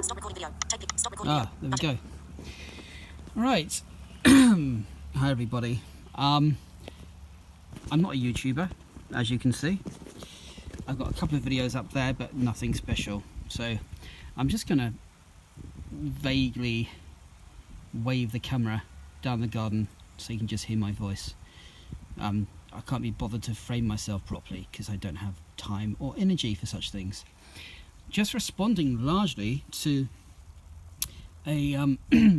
Stop recording video. Stop recording video. There we go. Right. Hi everybody. I'm not a YouTuber, as you can see. I've got a couple of videos up there, but nothing special. So I'm just gonna vaguely wave the camera down the garden so you can just hear my voice. I can't be bothered to frame myself properly because I don't have time or energy for such things. Just responding largely to a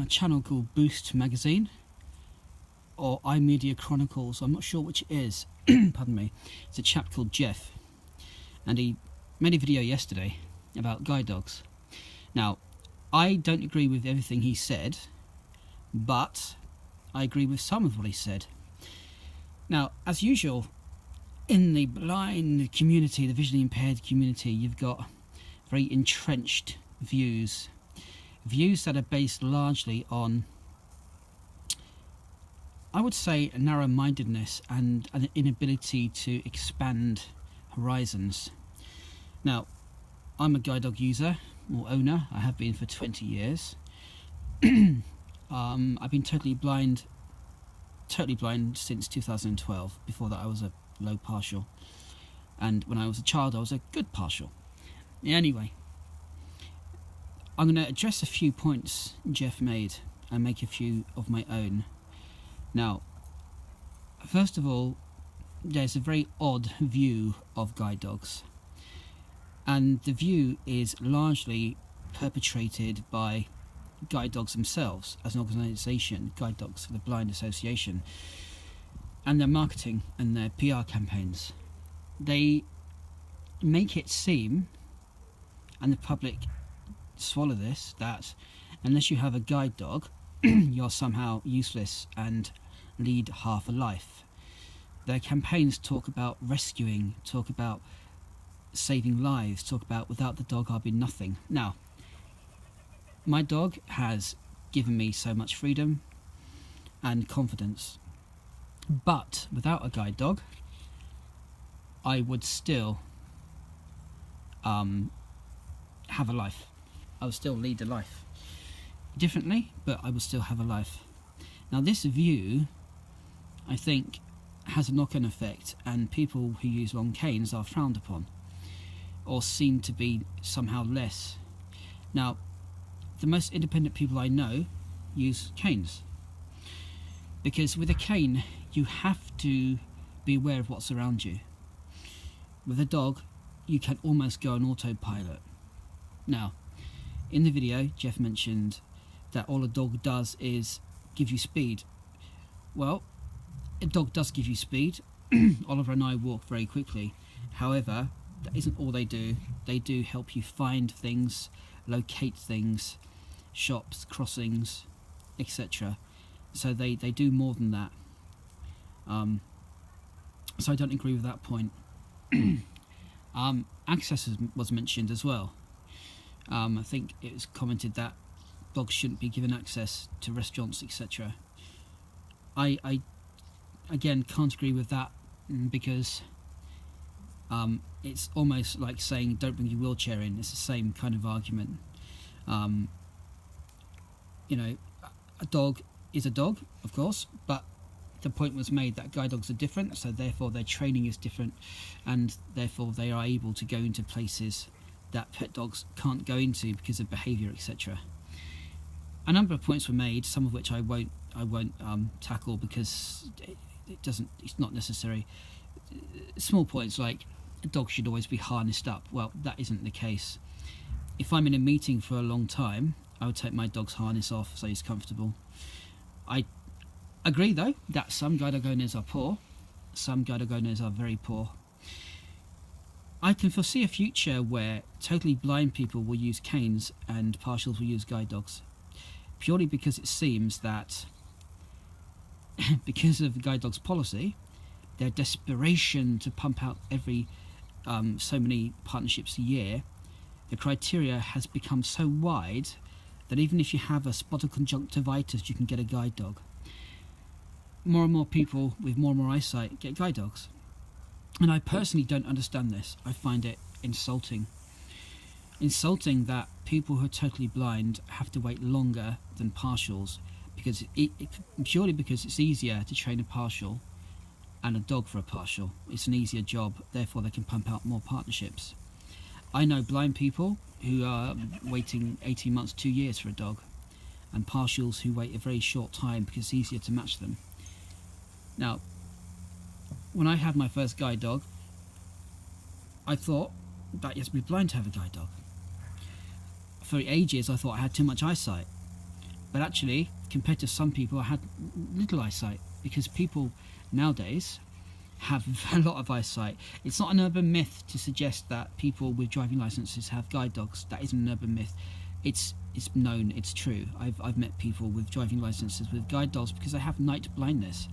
channel called Boost Magazine or iMedia Chronicles. I'm not sure which it is. Pardon me. It's a chap called Jeff, and he made a video yesterday about guide dogs. Now, I don't agree with everything he said, but I agree with some of what he said. Now, as usual, in the blind community, the visually impaired community, you've got very entrenched views that are based largely on, I would say, a narrow-mindedness and an inability to expand horizons. Now, I'm a guide dog user or owner. I have been for 20 years. I've been totally blind since 2012. Before that I was a low partial, and when I was a child I was a good partial. Anyway, I'm going to address a few points Jeff made and make a few of my own. Now, first of all, there's a very odd view of guide dogs, and the view is largely perpetrated by guide dogs themselves as an organisation, Guide Dogs for the Blind Association, and their marketing and their PR campaigns. They make it seem, and the public swallow this, that unless you have a guide dog you're somehow useless and lead half a life. Their campaigns talk about rescuing, talk about saving lives, talk about without the dog I'll be nothing. Now, my dog has given me so much freedom and confidence, but without a guide dog I would still have a life. I would still lead a life differently, but I would still have a life. Now, this view, I think, has a knock-on effect, and people who use long canes are frowned upon or seen to be somehow less. Now, the most independent people I know use canes, because with a cane you have to be aware of what's around you. With a dog you can almost go on autopilot. Now, in the video Jeff mentioned that all a dog does is give you speed. Well, a dog does give you speed. Oliver and I walk very quickly. However, that isn't all they do. They do help you find things, locate things, shops, crossings, etc. So they do more than that. So I don't agree with that point. Access was mentioned as well. I think it was commented that dogs shouldn't be given access to restaurants, etc. I again can't agree with that, because it's almost like saying don't bring your wheelchair in. It's the same kind of argument. You know, a dog is a dog, of course, but the point was made that guide dogs are different, so therefore their training is different, and therefore they are able to go into places that pet dogs can't go into because of behaviour, etc. A number of points were made, some of which I won't tackle because it's not necessary. Small points like a dog should always be harnessed up. Well, that isn't the case. If I'm in a meeting for a long time, I would take my dog's harness off so he's comfortable. I agree though that some guide dog owners are poor, some guide dog owners are very poor. I can foresee a future where totally blind people will use canes and partials will use guide dogs, purely because it seems that because of the guide dogs policy, their desperation to pump out every so many partnerships a year, the criteria has become so wide that even if you have a spot of conjunctivitis you can get a guide dog. More and more people with more and more eyesight get guide dogs, and I personally don't understand this. I find it insulting that people who are totally blind have to wait longer than partials purely because it's easier to train a partial and a dog for a partial. It's an easier job, therefore they can pump out more partnerships. I know blind people who are waiting 18 months, 2 years for a dog, and partials who wait a very short time because it's easier to match them. Now, when I had my first guide dog, I thought that you have to be blind to have a guide dog. For ages I thought I had too much eyesight, but actually, compared to some people, I had little eyesight, because people nowadays have a lot of eyesight. It's not an urban myth to suggest that people with driving licenses have guide dogs. That isn't an urban myth. It's known, it's true. I've met people with driving licenses with guide dogs because they have night blindness.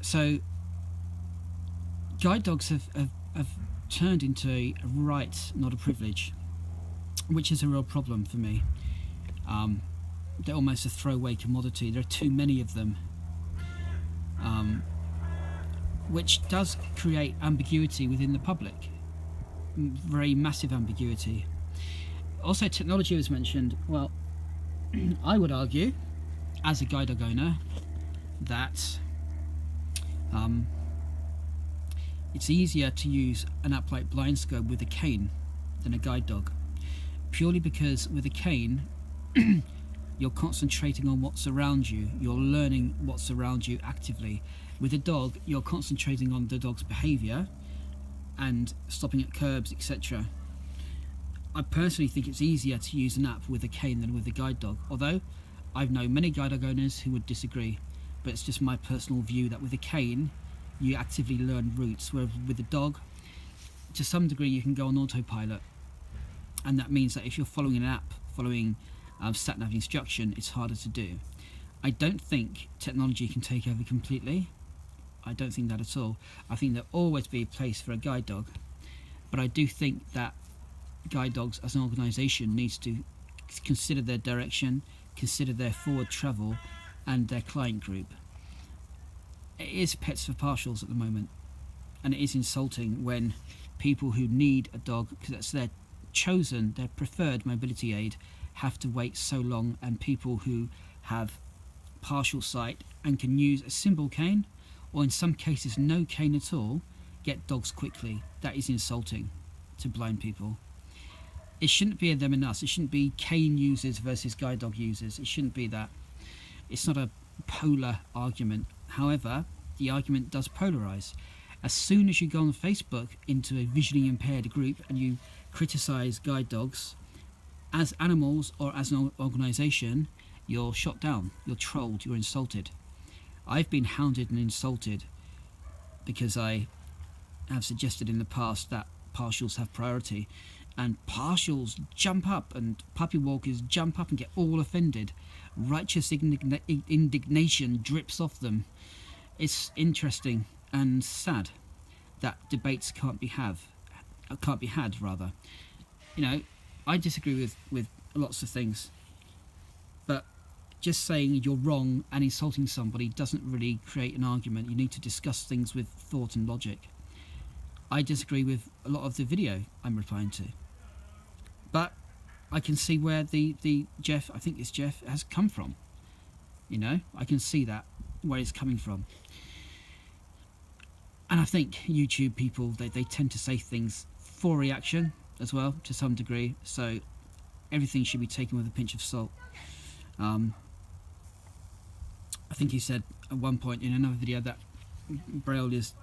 So guide dogs have turned into a right, not a privilege, which is a real problem for me. They're almost a throwaway commodity. There are too many of them, which does create ambiguity within the public, very massive ambiguity. Also, technology was mentioned. Well, I would argue, as a guide dog owner, that it's easier to use an app like Blindscope with a cane than a guide dog, purely because with a cane you're concentrating on what's around you, you're learning what's around you actively. With a dog, you're concentrating on the dog's behaviour and stopping at curbs, etc. I personally think it's easier to use an app with a cane than with a guide dog, although I've known many guide dog owners who would disagree, but it's just my personal view that with a cane you actively learn routes, whereas with a dog, to some degree you can go on autopilot, and that means that if you're following an app, following sat-nav instruction, it's harder to do. I don't think technology can take over completely. I don't think that at all. I think there'll always be a place for a guide dog, but I do think that guide dogs as an organisation needs to consider their direction, consider their forward travel and their client group. It is pets for partials at the moment, and it is insulting when people who need a dog because that's their chosen, their preferred mobility aid, have to wait so long, and people who have partial sight and can use a simple cane, or in some cases no cane at all, get dogs quickly. That is insulting to blind people. It shouldn't be a them and us. It shouldn't be cane users versus guide dog users. It shouldn't be that. It's not a polar argument. However, the argument does polarize. As soon as you go on Facebook into a visually impaired group and you criticise guide dogs as animals or as an organisation, you're shot down, you're trolled, you're insulted. I've been hounded and insulted because I have suggested in the past that partials have priority, and partials jump up and puppy walkers jump up and get all offended. Righteous indignation drips off them. It's interesting and sad that debates can't be had. You know, I disagree with lots of things, but just saying you're wrong and insulting somebody doesn't really create an argument. You need to discuss things with thought and logic. I disagree with a lot of the video I'm replying to, but I can see where the Jeff, I think it's Jeff, has come from. You know, I can see that, where it's coming from. And I think YouTube people, they tend to say things for reaction as well, to some degree, so everything should be taken with a pinch of salt. I think he said at one point in another video that Braille is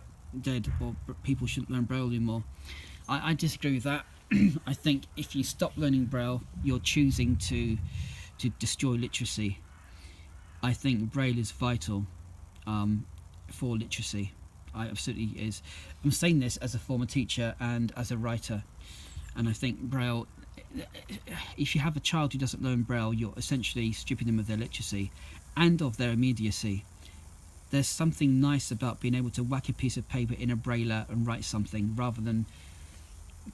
dead, or people shouldn't learn Braille anymore. I disagree with that. I think if you stop learning Braille, you're choosing to destroy literacy. I think Braille is vital for literacy. I absolutely is. I'm saying this as a former teacher and as a writer, and I think Braille, if you have a child who doesn't learn Braille, you're essentially stripping them of their literacy and of their immediacy. There's something nice about being able to whack a piece of paper in a brailler and write something, rather than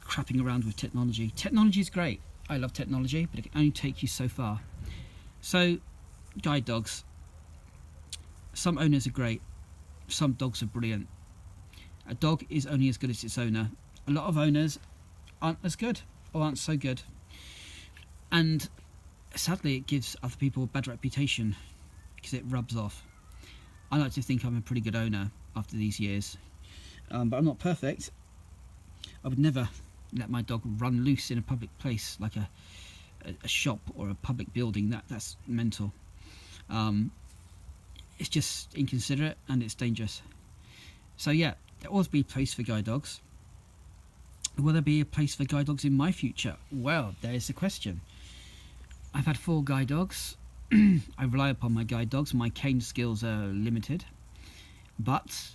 crapping around with technology. Technology is great. I love technology, but it can only take you so far. So, guide dogs. Some owners are great. Some dogs are brilliant. A dog is only as good as its owner. A lot of owners aren't as good, or aren't so good. And sadly, it gives other people a bad reputation because it rubs off. I like to think I'm a pretty good owner after these years, but I'm not perfect. I would never let my dog run loose in a public place like a shop or a public building. That's mental. It's just inconsiderate and it's dangerous. So yeah, there ought to be a place for guide dogs. Will there be a place for guide dogs in my future? Well, there's the question. I've had 4 guide dogs. I rely upon my guide dogs. My cane skills are limited. But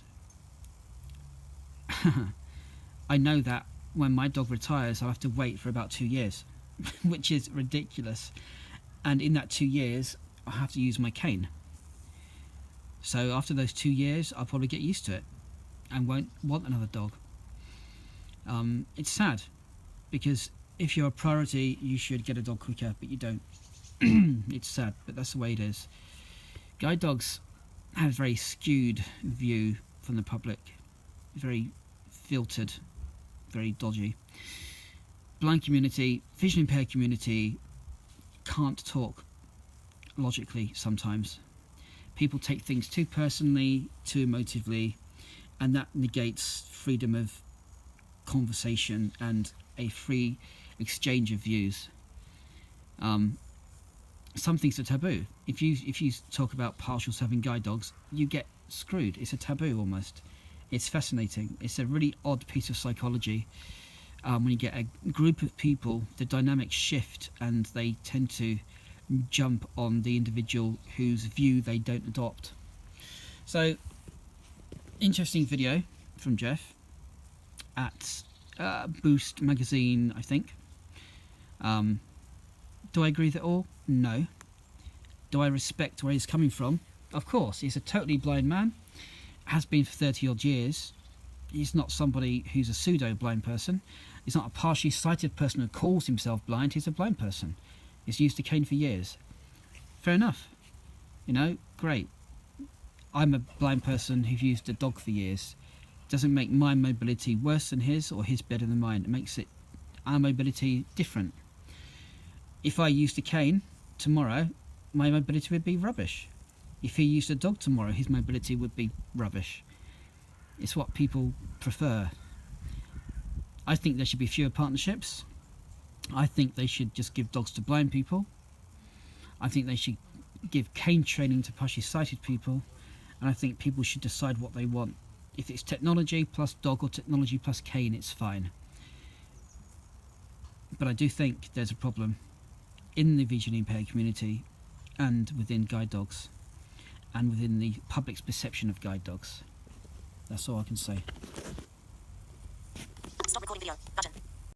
I know that when my dog retires, I'll have to wait for about 2 years, which is ridiculous. And in that 2 years, I'll have to use my cane. So after those 2 years, I'll probably get used to it and won't want another dog. It's sad, because if you're a priority, you should get a dog quicker, but you don't. It's sad, but that's the way it is. Guide dogs have a very skewed view from the public, very filtered, very dodgy. Blind community, vision impaired community can't talk logically sometimes. People take things too personally, too emotively, and that negates freedom of conversation and a free exchange of views. Some things are taboo. If you talk about partials having guide dogs, you get screwed. It's a taboo almost. It's fascinating. It's a really odd piece of psychology. When you get a group of people, the dynamics shift and they tend to jump on the individual whose view they don't adopt. So, interesting video from Jeff at Boost magazine, I think. Do I agree with it all? No. Do I respect where he's coming from? Of course. He's a totally blind man, has been for 30 odd years. He's not somebody who's a pseudo blind person. He's not a partially sighted person who calls himself blind. He's a blind person. He's used a cane for years. Fair enough. You know, great. I'm a blind person who's used a dog for years. Doesn't make my mobility worse than his or his better than mine. It makes our mobility different. If I used a cane tomorrow, my mobility would be rubbish. If he used a dog tomorrow, his mobility would be rubbish. It's what people prefer. I think there should be fewer partnerships. I think they should just give dogs to blind people. I think they should give cane training to partially sighted people. And I think people should decide what they want. If it's technology plus dog or technology plus cane, it's fine. But I do think there's a problem in the visually impaired community and within guide dogs and within the public's perception of guide dogs. That's all I can say. Stop recording video. Button.